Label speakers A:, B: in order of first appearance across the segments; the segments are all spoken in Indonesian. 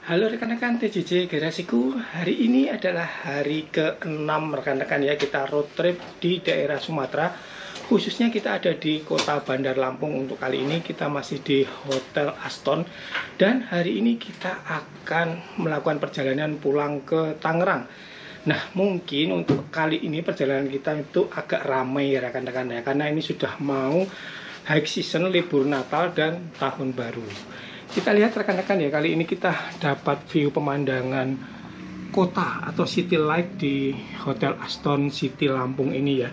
A: Halo rekan-rekan TJJ Garasiku. Hari ini adalah hari ke-6 rekan-rekan ya, kita road trip di daerah Sumatera. Khususnya kita ada di kota Bandar Lampung. Untuk kali ini kita masih di Hotel Aston. Dan hari ini kita akan melakukan perjalanan pulang ke Tangerang. Nah, mungkin untuk kali ini perjalanan kita itu agak ramai ya rekan-rekan ya, karena ini sudah mau high season, libur Natal dan Tahun Baru. Kita lihat rekan-rekan ya, kali ini kita dapat view pemandangan kota atau city light di Hotel Aston City Lampung ini ya.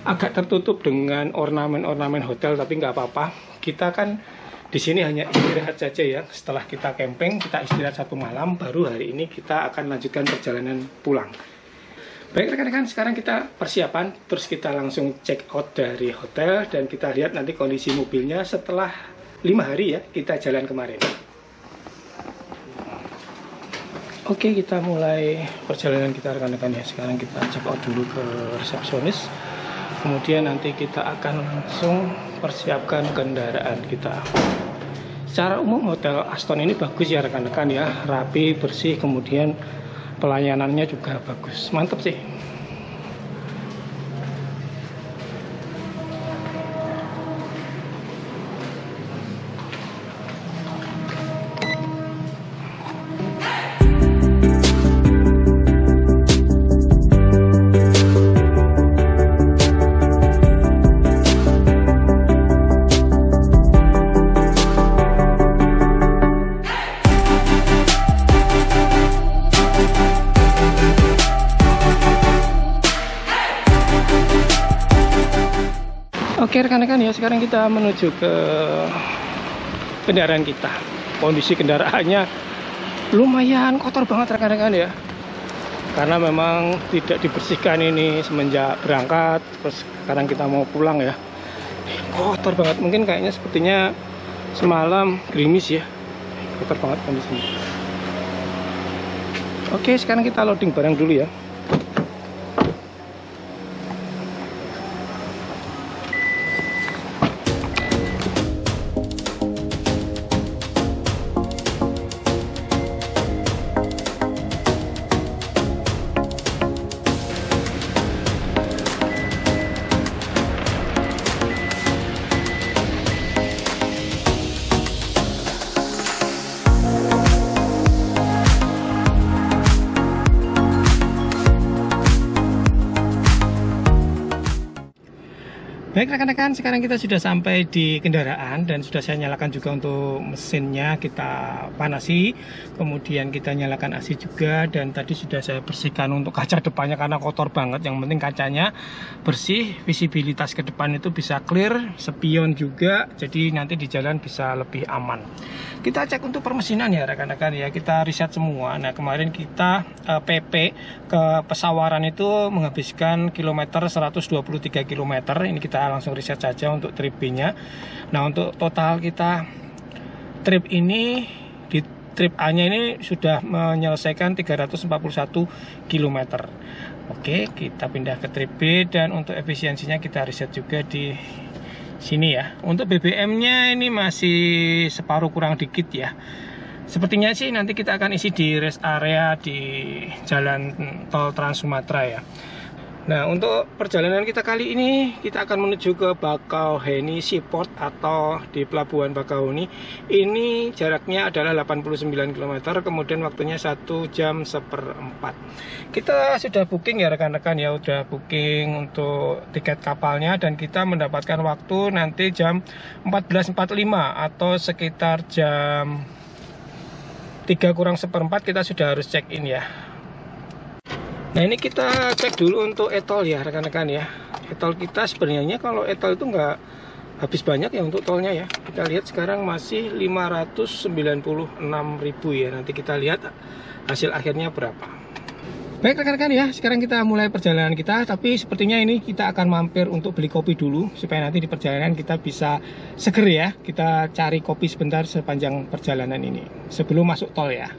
A: Agak tertutup dengan ornamen-ornamen hotel, tapi nggak apa-apa. Kita kan di sini hanya istirahat saja ya. Setelah kita camping, kita istirahat 1 malam, baru hari ini kita akan lanjutkan perjalanan pulang. Baik rekan-rekan, sekarang kita persiapan, terus kita langsung check out dari hotel dan kita lihat nanti kondisi mobilnya setelah 5 hari ya kita jalan kemarin. Oke, kita mulai perjalanan kita rekan-rekan ya. Sekarang kita check out dulu ke resepsionis, kemudian nanti kita akan langsung persiapkan kendaraan kita. Secara umum Hotel Aston ini bagus ya rekan-rekan ya, rapi, bersih, kemudian pelayanannya juga bagus, mantap sih. Oke rekan-rekan ya, sekarang kita menuju ke kendaraan kita. Kondisi kendaraannya lumayan kotor banget rekan-rekan ya, karena memang tidak dibersihkan ini semenjak berangkat. Terus sekarang kita mau pulang ya, kotor banget. Mungkin kayaknya sepertinya semalam gerimis ya, kotor banget kondisinya. Oke, sekarang kita loading barang dulu ya. Baik rekan-rekan, sekarang kita sudah sampai di kendaraan dan sudah saya nyalakan juga untuk mesinnya, kita panasi, kemudian kita nyalakan AC juga, dan tadi sudah saya bersihkan untuk kaca depannya karena kotor banget. Yang penting kacanya bersih, visibilitas ke depan itu bisa clear, spion juga, jadi nanti di jalan bisa lebih aman. Kita cek untuk permesinan ya rekan-rekan ya, kita riset semua. Nah kemarin kita PP ke Pesawaran itu menghabiskan kilometer 123 km. Ini kita langsung riset saja untuk trip B-nya. Nah untuk total kita trip ini, di trip A-nya ini sudah menyelesaikan 341 km. Oke, kita pindah ke trip B, dan untuk efisiensinya kita riset juga di sini ya. Untuk BBM-nya ini masih separuh kurang dikit ya. Sepertinya sih nanti kita akan isi di rest area di jalan tol Trans Sumatera ya. Nah untuk perjalanan kita kali ini, kita akan menuju ke Bakauheni Seaport atau di Pelabuhan Bakauheni. Ini jaraknya adalah 89 km, kemudian waktunya 1 jam 1/4. Kita sudah booking ya rekan-rekan ya, udah booking untuk tiket kapalnya, dan kita mendapatkan waktu nanti jam 14.45 atau sekitar jam 3:45 kita sudah harus check in ya. Nah ini kita cek dulu untuk e-tol ya rekan-rekan ya. E-tol kita sebenarnya kalau e-tol itu nggak habis banyak ya untuk tolnya ya. Kita lihat sekarang masih 596.000 ya. Nanti kita lihat hasil akhirnya berapa. Baik rekan-rekan ya, sekarang kita mulai perjalanan kita. Tapi sepertinya ini kita akan mampir untuk beli kopi dulu, supaya nanti di perjalanan kita bisa seger ya. Kita cari kopi sebentar sepanjang perjalanan ini sebelum masuk tol ya.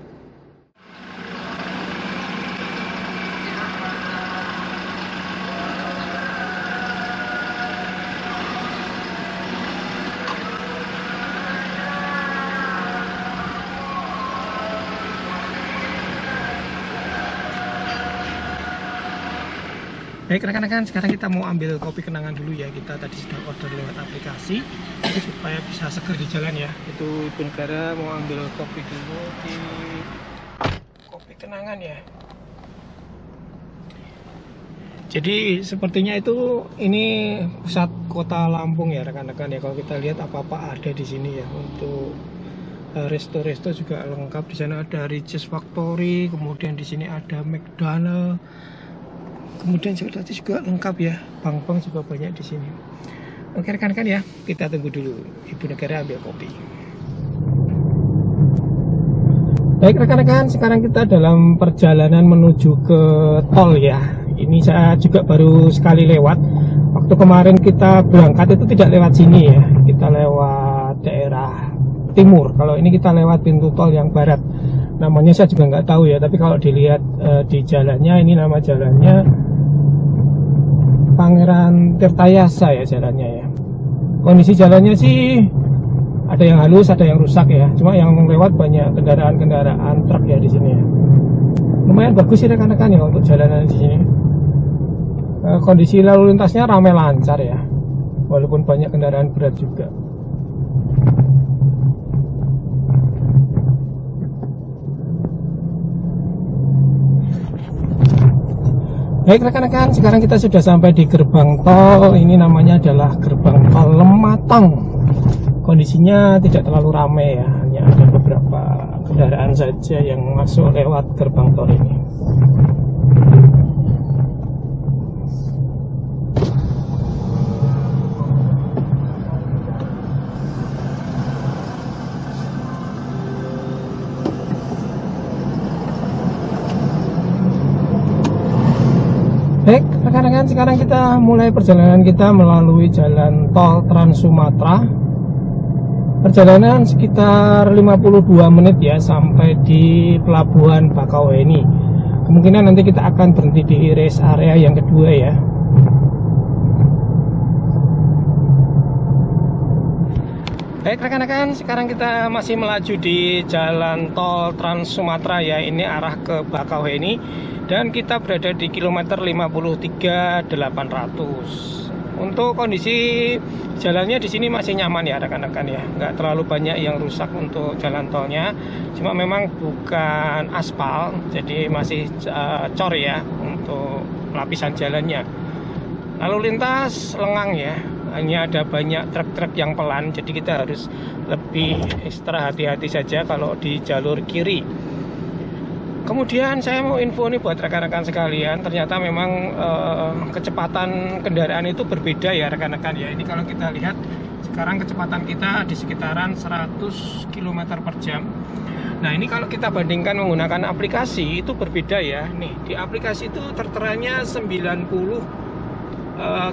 A: Baik rekan-rekan, sekarang kita mau ambil kopi kenangan dulu ya. Kita tadi sudah order lewat aplikasi, jadi supaya bisa seger di jalan ya. Itu Ibu Negara mau ambil kopi dulu di kopi kenangan ya. Jadi sepertinya itu ini pusat kota Lampung ya rekan-rekan ya. Kalau kita lihat apa-apa ada di sini ya. Untuk resto-resto juga lengkap. Di sana ada Riches Factory, kemudian di sini ada McDonald. Kemudian juga lengkap ya, bank-bank juga banyak di sini. Oke rekan-rekan ya, kita tunggu dulu Ibu Negara ambil kopi. Baik rekan-rekan, sekarang kita dalam perjalanan menuju ke tol ya. Ini saya juga baru sekali lewat. Waktu kemarin kita berangkat itu tidak lewat sini ya, kita lewat daerah timur. Kalau ini kita lewat pintu tol yang barat. Namanya saya juga nggak tahu ya, tapi kalau dilihat di jalannya, ini nama jalannya Pangeran Tirtayasa ya jalannya ya. Kondisi jalannya sih ada yang halus, ada yang rusak ya. Cuma yang lewat banyak kendaraan-kendaraan truk ya di sini ya. Lumayan bagus sih rekan-rekan ya untuk jalanan di sini. Kondisi lalu lintasnya ramai lancar ya, walaupun banyak kendaraan berat juga. Baik rekan-rekan, sekarang kita sudah sampai di gerbang tol. Ini namanya adalah gerbang tol Lematang. Kondisinya tidak terlalu ramai ya, hanya ada beberapa kendaraan saja yang masuk lewat gerbang tol ini. Baik rekan-rekan, sekarang kita mulai perjalanan kita melalui jalan tol Trans Sumatera. Perjalanan sekitar 52 menit ya sampai di Pelabuhan Bakauheni. Kemungkinan nanti kita akan berhenti di rest area yang kedua ya. Baik rekan-rekan, sekarang kita masih melaju di jalan tol Trans Sumatera ya. Ini arah ke Bakauheni. Dan kita berada di kilometer 53.800. Untuk kondisi jalannya di sini masih nyaman ya rekan-rekan ya, nggak terlalu banyak yang rusak untuk jalan tolnya. Cuma memang bukan aspal, jadi masih cor ya untuk lapisan jalannya. Lalu lintas lengang ya, hanya ada banyak truk-truk yang pelan, jadi kita harus lebih ekstra hati-hati saja kalau di jalur kiri. Kemudian saya mau info nih buat rekan-rekan sekalian, ternyata memang kecepatan kendaraan itu berbeda ya rekan-rekan ya. Ini kalau kita lihat sekarang kecepatan kita di sekitaran 100 km per jam. Nah ini kalau kita bandingkan menggunakan aplikasi itu berbeda ya. Nih di aplikasi itu terteranya 90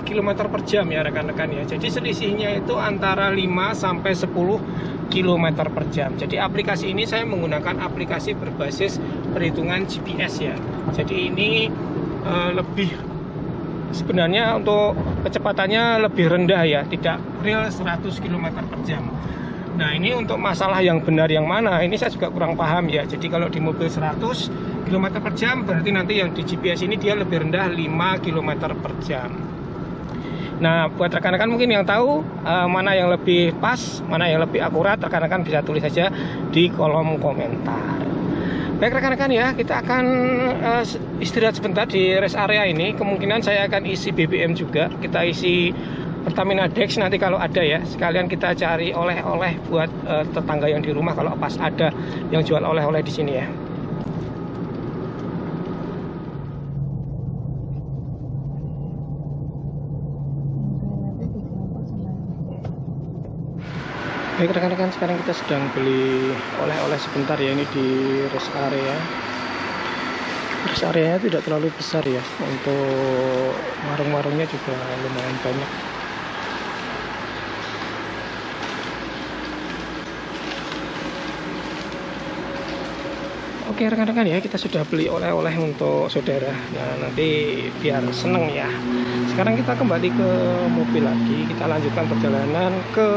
A: km per jam ya rekan-rekan ya. Jadi selisihnya itu antara 5 sampai 10 km per jam. Jadi aplikasi ini saya menggunakan aplikasi berbasis perhitungan GPS ya. Jadi ini lebih sebenarnya untuk kecepatannya lebih rendah ya, tidak real 100 km per jam. Nah ini untuk masalah yang benar yang mana, ini saya juga kurang paham ya. Jadi kalau di mobil 100 km per jam berarti nanti yang di GPS ini dia lebih rendah 5 km per jam. Nah buat rekan-rekan mungkin yang tahu mana yang lebih pas, mana yang lebih akurat, rekan-rekan bisa tulis saja di kolom komentar. Baik rekan-rekan ya, kita akan istirahat sebentar di rest area ini. Kemungkinan saya akan isi BBM juga, kita isi Pertamina Dex nanti kalau ada ya. Sekalian kita cari oleh-oleh buat tetangga yang di rumah kalau pas ada yang jual oleh-oleh di sini ya. Baik rekan-rekan, sekarang kita sedang beli oleh-oleh sebentar ya, ini di rest area. Rest areanya tidak terlalu besar ya, untuk warung-warungnya juga lumayan banyak. Oke rekan-rekan ya, kita sudah beli oleh-oleh untuk saudara. Nah nanti biar seneng ya. Sekarang kita kembali ke mobil lagi, kita lanjutkan perjalanan ke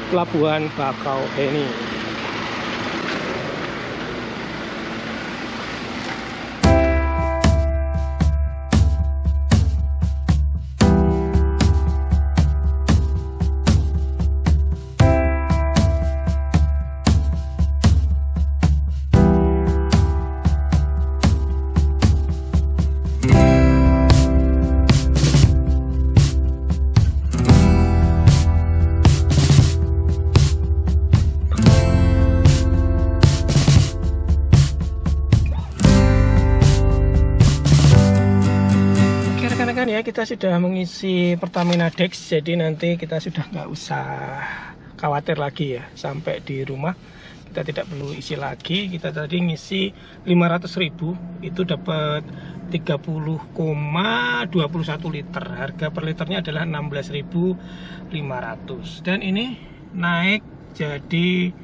A: Pelabuhan Bakauheni. ya, kita sudah mengisi Pertamina Dex, jadi nanti kita sudah nggak usah khawatir lagi ya sampai di rumah. Kita tidak perlu isi lagi. Kita tadi ngisi 500.000 itu dapat 30,21 liter. Harga per liternya adalah 16.500. Dan ini naik jadi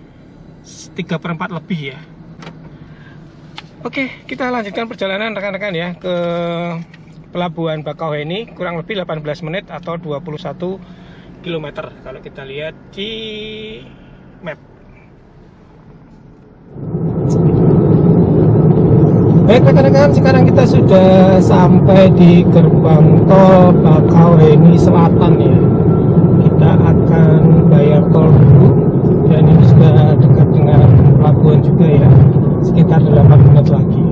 A: 3/4 lebih ya. Oke, kita lanjutkan perjalanan rekan-rekan ya ke Pelabuhan Bakauheni, kurang lebih 18 menit atau 21 km kalau kita lihat di map. Baik rekan-rekan, sekarang kita sudah sampai di gerbang tol Bakauheni Selatan ya. Kita akan bayar tol dulu, dan ini sudah dekat dengan pelabuhan juga ya, sekitar 8 menit lagi.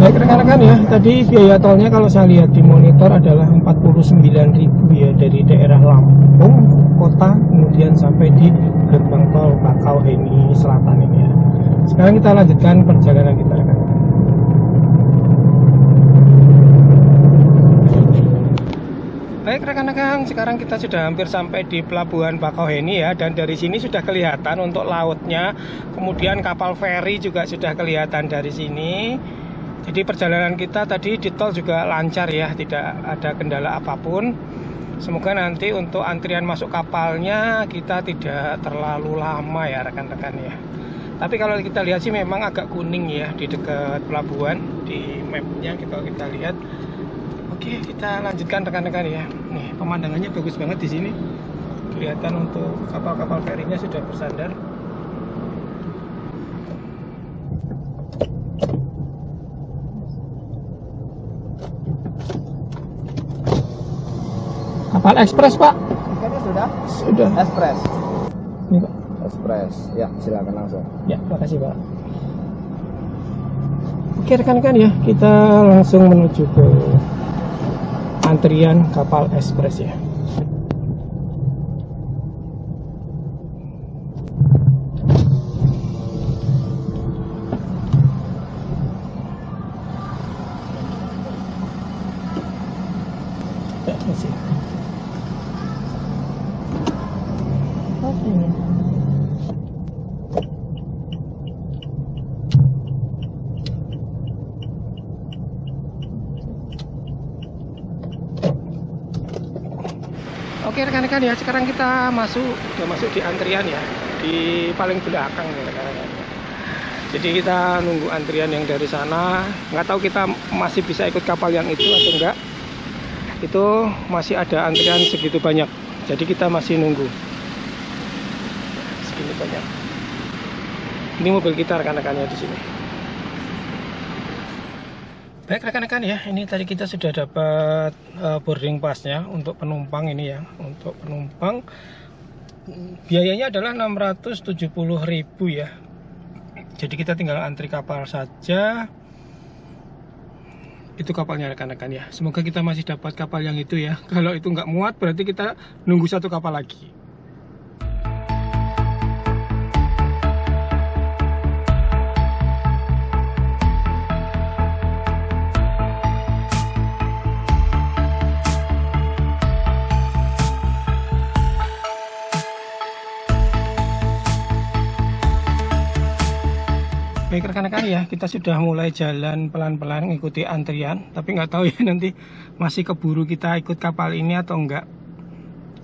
A: Baik rekan-rekan ya, tadi biaya tolnya kalau saya lihat di monitor adalah 49.000 ya, dari daerah Lampung kota kemudian sampai di gerbang tol Bakauheni Selatan ini ya. Sekarang kita lanjutkan perjalanan kita rekan-rekan. Baik rekan-rekan, sekarang kita sudah hampir sampai di Pelabuhan Bakauheni ya, dan dari sini sudah kelihatan untuk lautnya, kemudian kapal feri juga sudah kelihatan dari sini. Jadi perjalanan kita tadi di tol juga lancar ya, tidak ada kendala apapun. Semoga nanti untuk antrian masuk kapalnya kita tidak terlalu lama ya rekan-rekan ya. Tapi kalau kita lihat sih memang agak kuning ya di dekat pelabuhan, di mapnya kita lihat. Oke, kita lanjutkan rekan-rekan ya. Nih, pemandangannya bagus banget di sini. Kelihatan untuk kapal-kapal ferinya sudah bersandar. Kapal ekspres, Pak.
B: Tiketnya sudah?
A: Sudah.
B: Ekspres.
A: Ini, Pak.
B: Ekspres. Ya, silakan langsung.
A: Ya, makasih, Pak. Oke, rekan-rekan ya, kita langsung menuju ke antrian kapal ekspres ya. Oke rekan-rekan ya, sekarang kita udah masuk di antrian ya, di paling belakang ya rekan-rekan. Jadi kita nunggu antrian yang dari sana. Nggak tahu kita masih bisa ikut kapal yang itu atau enggak. Itu masih ada antrian segitu banyak. Jadi kita masih nunggu. Segini banyak. Ini mobil kita rekan-rekannya di sini. Baik rekan-rekan ya, ini tadi kita sudah dapat boarding passnya untuk penumpang ini ya. Untuk penumpang biayanya adalah 670.000 ya. Jadi kita tinggal antri kapal saja. Itu kapalnya rekan-rekan ya. Semoga kita masih dapat kapal yang itu ya. Kalau itu nggak muat berarti kita nunggu satu kapal lagi. Baik rekan-rekan ya, kita sudah mulai jalan pelan-pelan mengikuti antrian. Tapi nggak tahu ya nanti masih keburu kita ikut kapal ini atau enggak.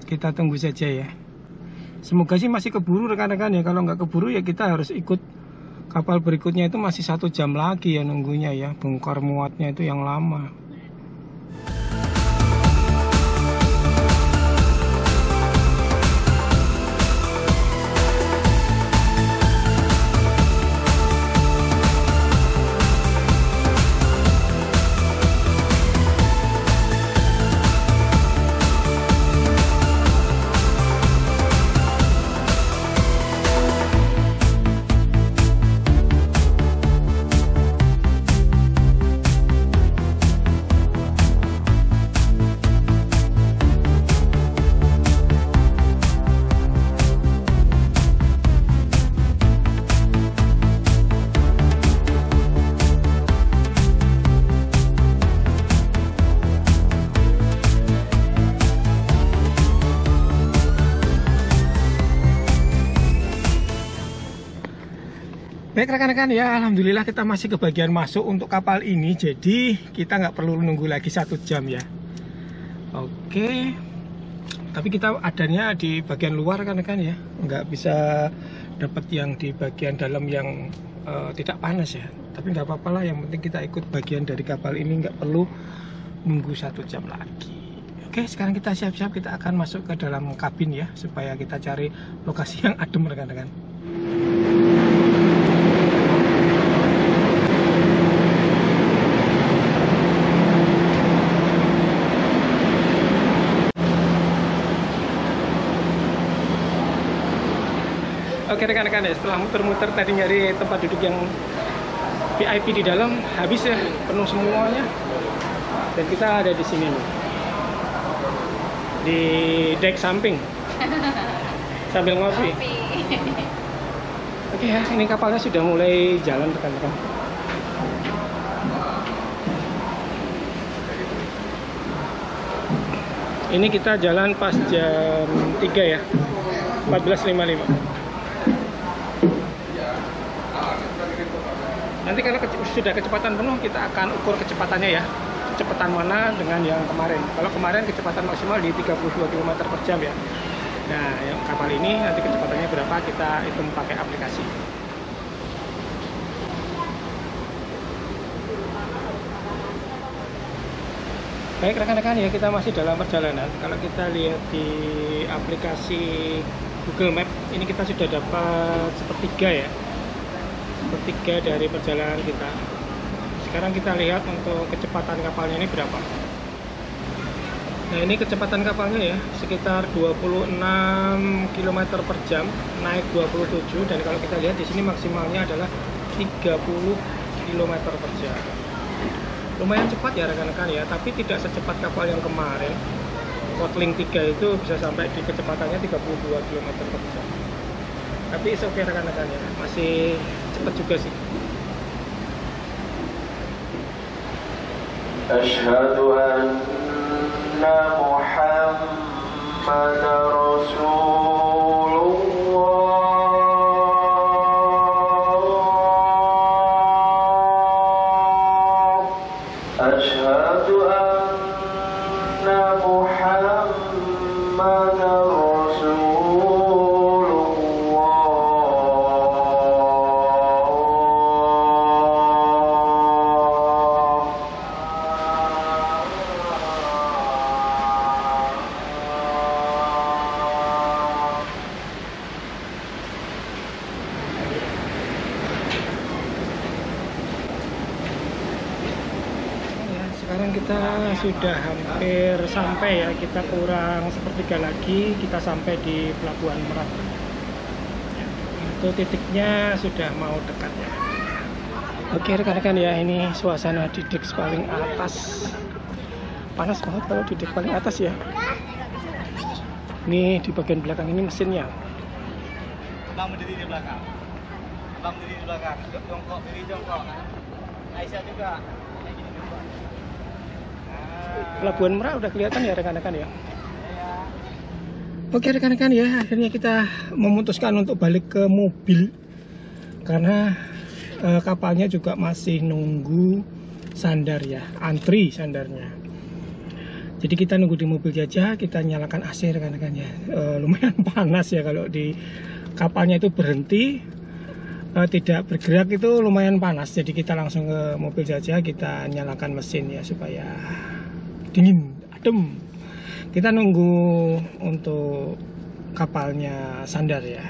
A: Kita tunggu saja ya. Semoga sih masih keburu rekan-rekan ya. Kalau nggak keburu ya kita harus ikut kapal berikutnya, itu masih 1 jam lagi ya nunggunya ya. Bongkar muatnya itu yang lama. Baik rekan-rekan ya, alhamdulillah kita masih ke bagian masuk untuk kapal ini, jadi kita nggak perlu nunggu lagi 1 jam ya. Oke, tapi kita adanya di bagian luar rekan-rekan ya, nggak bisa dapat yang di bagian dalam yang tidak panas ya. Tapi nggak apa-apa lah, yang penting kita ikut bagian dari kapal ini, nggak perlu nunggu 1 jam lagi. Oke, sekarang kita siap-siap, kita akan masuk ke dalam kabin ya, supaya kita cari lokasi yang adem rekan-rekan. Oke rekan-rekan ya, setelah muter-muter tadi nyari tempat duduk yang VIP di dalam, habis ya, penuh semuanya. Dan kita ada di sini nih, di deck samping, sambil ngopi. Oke ya, ini kapalnya sudah mulai jalan rekan-rekan. Ini kita jalan pas jam 3 ya, 14.55. Nanti kalau sudah kecepatan penuh, kita akan ukur kecepatannya ya, kecepatan mana dengan yang kemarin. Kalau kemarin kecepatan maksimal di 32 km per jam ya. Nah, yang kapal ini nanti kecepatannya berapa, kita hitung pakai aplikasi. Baik rekan-rekan ya, kita masih dalam perjalanan. Kalau kita lihat di aplikasi Google Map, ini kita sudah dapat sepertiga ya, sepertiga dari perjalanan kita. Sekarang kita lihat untuk kecepatan kapalnya ini berapa. Nah, ini kecepatan kapalnya ya, sekitar 26 km per jam, naik 27, dan kalau kita lihat di sini maksimalnya adalah 30 km per jam. Lumayan cepat ya rekan-rekan ya, tapi tidak secepat kapal yang kemarin. Kotling 3 itu bisa sampai di kecepatannya 32 km per jam. Tapi oke rekan-rekan ya, masih cepat juga sih.
C: Asyhadu anna Muhammadar Rasulullah. Asyhadu anna Muhammadar
A: Sekarang kita sudah hampir sampai ya, kita kurang sepertiga lagi, kita sampai di Pelabuhan Merak. Itu titiknya sudah mau dekat ya. Oke rekan-rekan ya, ini suasana di dek paling atas. Panas banget kalau di dek paling atas ya. Ini di bagian belakang ini mesinnya.
B: Bang berdiri di belakang. Bang berdiri di belakang. Jongkok, berdiri jongkok. Aisyah juga.
A: Pelabuhan Merak udah kelihatan ya rekan-rekan ya. Oke rekan-rekan ya, akhirnya kita memutuskan untuk balik ke mobil karena kapalnya juga masih nunggu sandar ya, antri sandarnya. Jadi kita nunggu di mobil saja, kita nyalakan AC rekan-rekan ya. Lumayan panas ya kalau di kapalnya itu berhenti, tidak bergerak itu lumayan panas. Jadi kita langsung ke mobil saja, kita nyalakan mesin ya supaya dingin, adem. Kita nunggu untuk kapalnya sandar ya.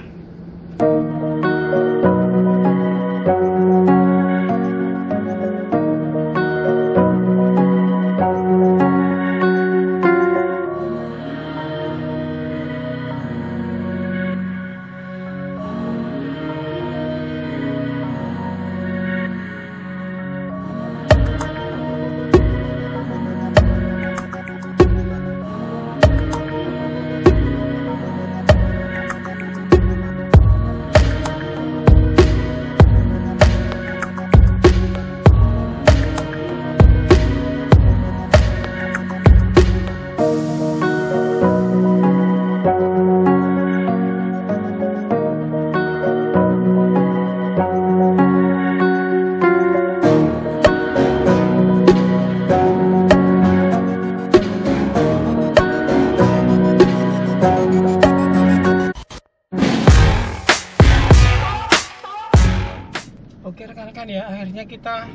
A: ibaratnya kita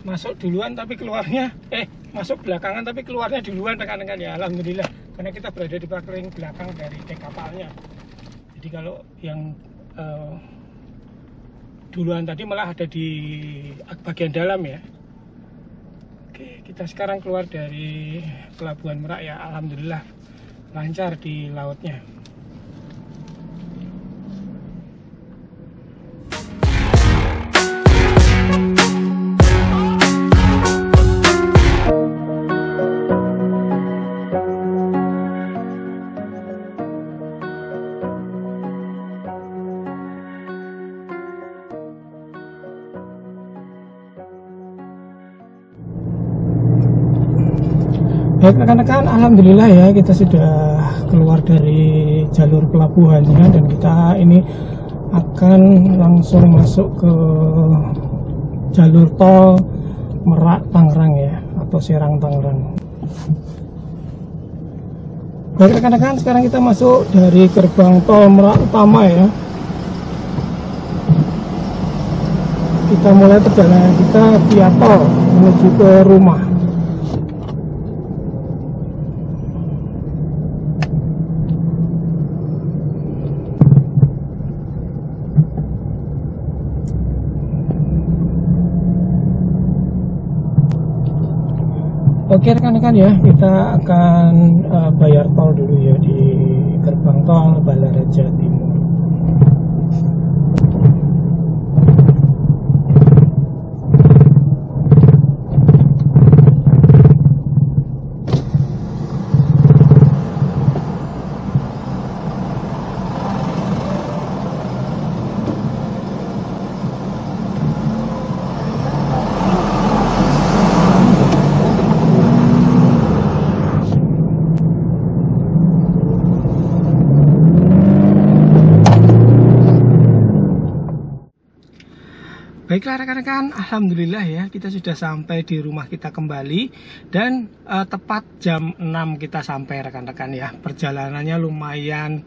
A: masuk duluan tapi keluarnya masuk belakangan tapi keluarnya duluan rekan-rekan ya. Alhamdulillah, karena kita berada di paling belakang dari dek kapalnya. Jadi kalau yang duluan tadi malah ada di bagian dalam ya. Oke, kita sekarang keluar dari Pelabuhan Merak ya. Alhamdulillah lancar di lautnya. Baik rekan-rekan, alhamdulillah ya kita sudah keluar dari jalur pelabuhannya dan kita ini akan langsung masuk ke jalur tol Merak Tangerang ya, atau Serang Tangerang. Baik rekan-rekan, sekarang kita masuk dari gerbang tol Merak utama ya. Kita mulai perjalanan kita via tol menuju ke rumah. Oke rekan-rekan ya, kita akan bayar tol dulu ya di gerbang tol Balaraja Timur. Baiklah rekan-rekan, alhamdulillah ya kita sudah sampai di rumah kita kembali dan tepat jam 6 kita sampai rekan-rekan ya. Perjalanannya lumayan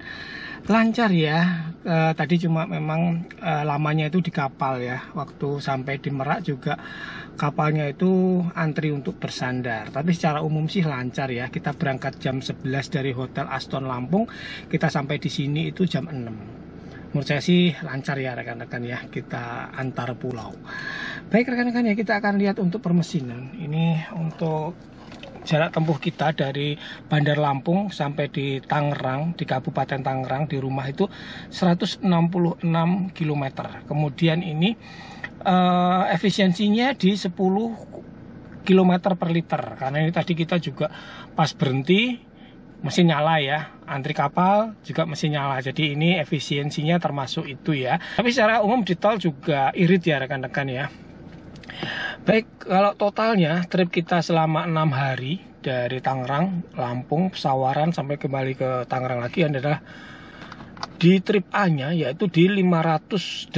A: lancar ya. Tadi cuma memang lamanya itu di kapal ya. Waktu sampai di Merak juga kapalnya itu antri untuk bersandar. Tapi secara umum sih lancar ya. Kita berangkat jam 11 dari Hotel Aston Lampung. Kita sampai di sini itu jam 6. Menurut saya sih lancar ya rekan-rekan ya, kita antar pulau. Baik rekan-rekan ya, kita akan lihat untuk permesinan. Ini untuk jarak tempuh kita dari Bandar Lampung sampai di Tangerang, di Kabupaten Tangerang, di rumah itu 166 km. Kemudian ini efisiensinya di 10 km per liter. Karena ini tadi kita juga pas berhenti mesin nyala ya, antri kapal juga mesin nyala, jadi ini efisiensinya termasuk itu ya. Tapi secara umum di tol juga irit ya rekan-rekan ya. Baik, kalau totalnya trip kita selama 6 hari dari Tangerang, Lampung, Sawaran sampai kembali ke Tangerang lagi adalah di trip A-nya yaitu di 508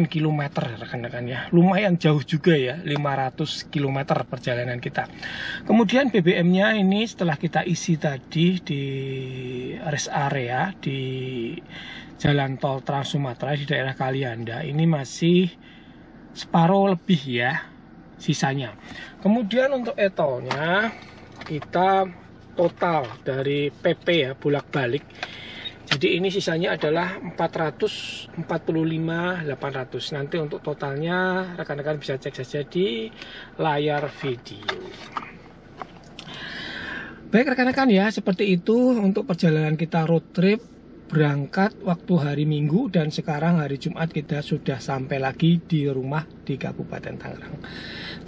A: km rekan-rekan ya. Lumayan jauh juga ya, 500 km perjalanan kita. Kemudian BBM-nya ini setelah kita isi tadi di rest area di Jalan Tol Trans Sumatera di daerah Kalianda, ini masih separuh lebih ya sisanya. Kemudian untuk e-tolnya kita total dari PP ya bolak-balik. Jadi ini sisanya adalah 445.800. Nanti untuk totalnya rekan-rekan bisa cek saja di layar video. Baik rekan-rekan ya, seperti itu untuk perjalanan kita road trip berangkat waktu hari Minggu dan sekarang hari Jumat kita sudah sampai lagi di rumah di Kabupaten Tangerang.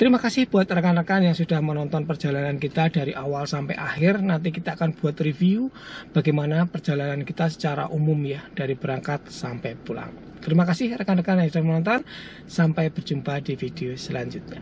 A: Terima kasih buat rekan-rekan yang sudah menonton perjalanan kita dari awal sampai akhir. Nanti kita akan buat review bagaimana perjalanan kita secara umum ya, dari berangkat sampai pulang. Terima kasih rekan-rekan yang sudah menonton. Sampai berjumpa di video selanjutnya.